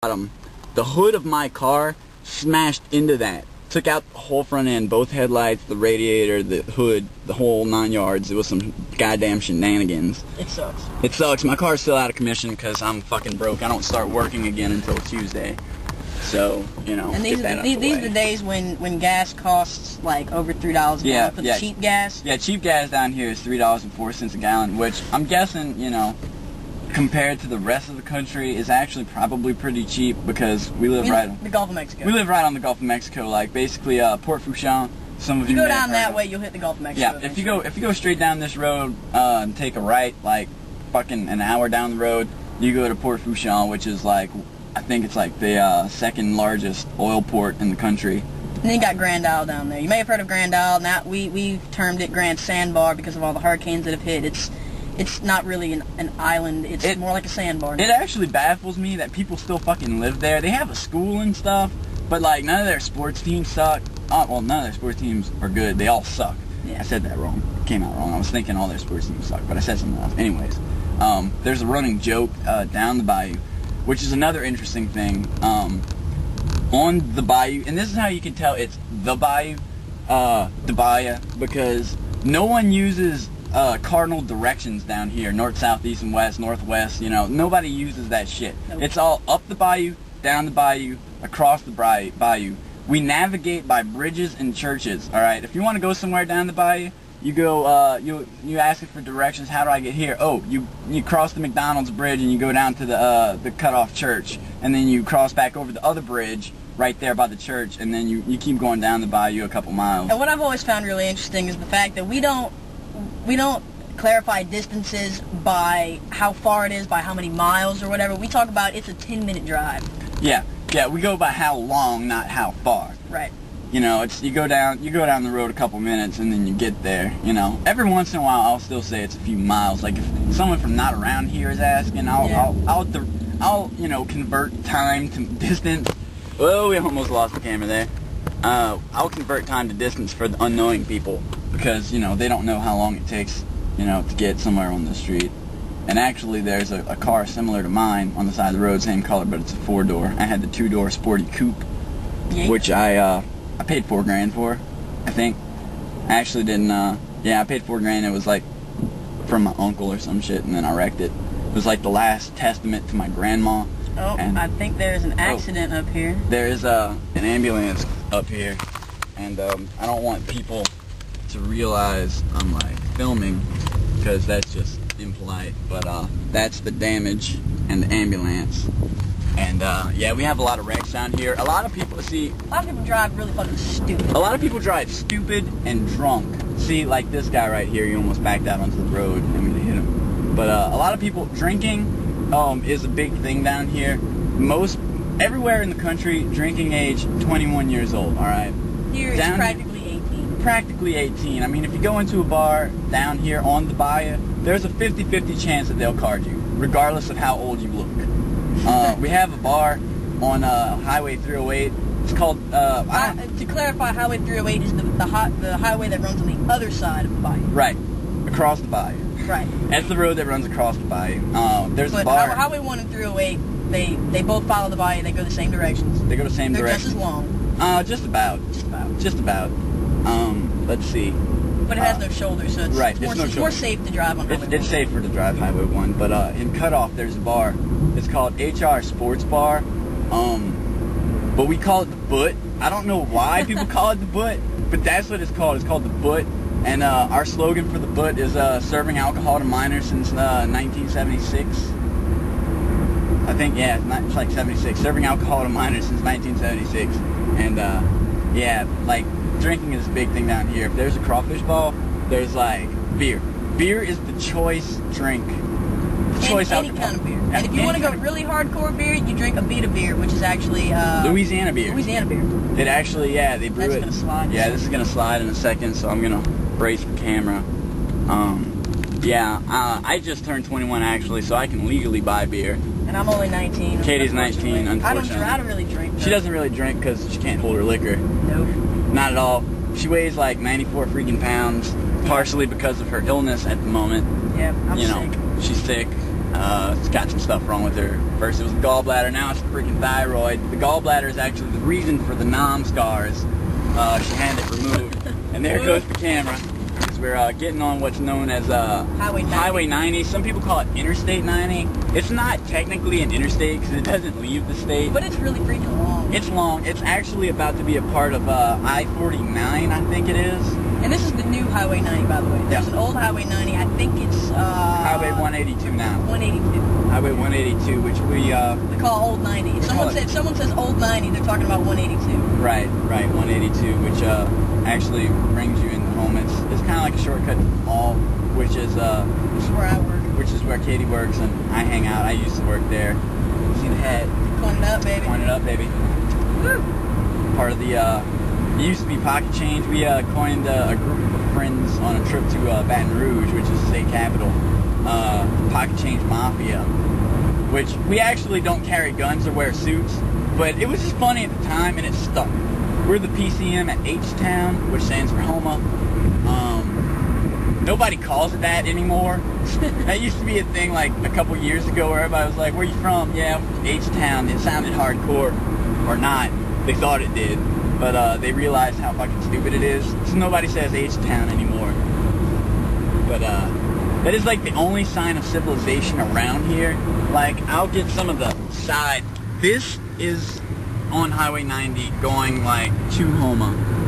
The hood of my car smashed into that. Took out the whole front end, both headlights, the radiator, the hood, the whole 9 yards. It was some goddamn shenanigans. It sucks. It sucks. My car's still out of commission because I'm fucking broke. I don't start working again until Tuesday. So, you know, and these are the days when gas costs like over $3 a gallon for the cheap gas. Yeah, cheap gas down here is $3.04 a gallon, which I'm guessing, you know, compared to the rest of the country is actually probably pretty cheap because we live right on the Gulf of Mexico. We live right on the Gulf of Mexico, like basically Port Fourchon. Some of you go down that way, you'll hit the Gulf of Mexico. Yeah, if you go straight down this road and take a right, like fucking an hour down the road, you go to Port Fourchon, which is like, I think it's like the second largest oil port in the country. And then you got Grand Isle down there. You may have heard of Grand Isle. Now we've termed it Grand Sandbar because of all the hurricanes that have hit. It's not really an island. It's more like a sandbar. It actually baffles me that people still fucking live there. They have a school and stuff, but like none of their sports teams suck. Well, none of their sports teams are good. They all suck. Yeah. I said that wrong. It came out wrong. I was thinking all their sports teams suck, but I said something else. Anyways, there's a running joke down the bayou, which is another interesting thing. On the bayou, and this is how you can tell it's the bayou, because no one uses cardinal directions down here, north, south, east, and west, northwest. You know, nobody uses that shit. Nope. It's all up the bayou, down the bayou, across the bayou. We navigate by bridges and churches. All right, if you want to go somewhere down the bayou, you go. You ask it for directions. How do I get here? Oh, you cross the McDonald's bridge and you go down to the cutoff church, and then you cross back over the other bridge right there by the church, and then you keep going down the bayou a couple miles. And what I've always found really interesting is the fact that we don't clarify distances by how far it is, by how many miles or whatever. We talk about it's a 10-minute drive. Yeah, we go by how long, not how far. Right. You know, it's you go down the road a couple minutes and then you get there. You know, every once in a while I'll still say it's a few miles. Like if someone from not around here is asking, I'll you know, convert time to distance. Well, we almost lost the camera there. I'll convert time to distance for the unknowing people because, you know, they don't know how long it takes, you know, to get somewhere on the street. And actually there's a car similar to mine on the side of the road, same color, but it's a 4-door. I had the 2-door sporty coupe, which I paid $4 grand for, I think. I actually didn't, yeah, I paid $4 grand. It was like from my uncle or some shit, and then I wrecked it. It was like the last testament to my grandma. Oh, and I think there's an accident up here. There is an ambulance up here, and I don't want people to realize I'm like filming because that's just impolite, but that's the damage and the ambulance. And yeah, we have a lot of wrecks down here. A lot of people drive really fucking stupid. A lot of people drive stupid and drunk. See, like this guy right here, he almost backed out onto the road. I'm gonna hit him. But a lot of people drinking is a big thing down here. Everywhere in the country, drinking age 21 years old. All right. Here it's practically 18. Practically 18. I mean, if you go into a bar down here on the bayou, there's a 50-50 chance that they'll card you, regardless of how old you look. We have a bar on Highway 308. It's called. To clarify, Highway 308 is the highway that runs on the other side of the bayou. Right, across the bayou. Right. That's the road that runs across the bayou. There's a bar. Highway 1 and 308, they both follow the bayou. They go the same directions. They go the same directions. They're just as long. Just about. Let's see. But it has no shoulders, so it's more safe to drive on Highway 1. It's safer to drive Highway 1, but in Cutoff there's a bar. It's called HR Sports Bar, but we call it the Butt. I don't know why people call it the Butt, but that's what it's called. It's called the Butt, and our slogan for the Butt is serving alcohol to minors since 1976. I think, yeah, it's like 76. Serving alcohol to minors since 1976, and yeah, like drinking is a big thing down here. If there's a crawfish ball, there's like beer. Beer is the choice drink. Any kind of beer. And if you want to go really hardcore beer, you drink a Beta beer, which is actually Louisiana beer. Louisiana beer. It actually, yeah, they brew it. That's gonna slide. Yeah, this is gonna slide in a second, so I'm gonna brace the camera. Yeah, I just turned 21 actually, so I can legally buy beer. And I'm only 19. Katie's 19, unfortunately. I don't really drink. She doesn't really drink because she can't hold her liquor. Nope. Not at all. She weighs like 94 freaking pounds, partially because of her illness at the moment. Yeah, I'm sick. She's sick. It's got some stuff wrong with her. First it was the gallbladder, now it's the freaking thyroid. The gallbladder is actually the reason for the nom scars. She had it removed. And there goes the camera. Because we're getting on what's known as Highway 90. Some people call it Interstate 90. It's not technically an interstate because it doesn't leave the state. But it's really freaking long. It's long. It's actually about to be a part of I-49, I think it is. And this is the new Highway 90, by the way. There's an old Highway 90. I think it's Highway 182 now. 182. Highway 182, which we they call Old 90. If someone says Old 90, they're talking about 182. Right, 182, which actually brings you in home. It's kind of like a shortcut to the mall, which is where I work. Which is where Katie works, and I hang out. I used to work there. See the hat? Point it up, baby. Point it up, baby. Woo! Part of the it used to be Pocket Change. We coined a group of friends on a trip to Baton Rouge, which is the state capital. Pocket Change Mafia, which we actually don't carry guns or wear suits, but it was just funny at the time, and it stuck. We're the PCM at H-Town, which stands for Homa. Nobody calls it that anymore. That used to be a thing like a couple years ago where everybody was like, where you from? Yeah, I'm from H-Town. It sounded hardcore. Or not. They thought it did. But they realized how fucking stupid it is. So nobody says H-Town anymore. But that is like the only sign of civilization around here. Like, I'll get some of the side. This is on Highway 90 going like to Homa.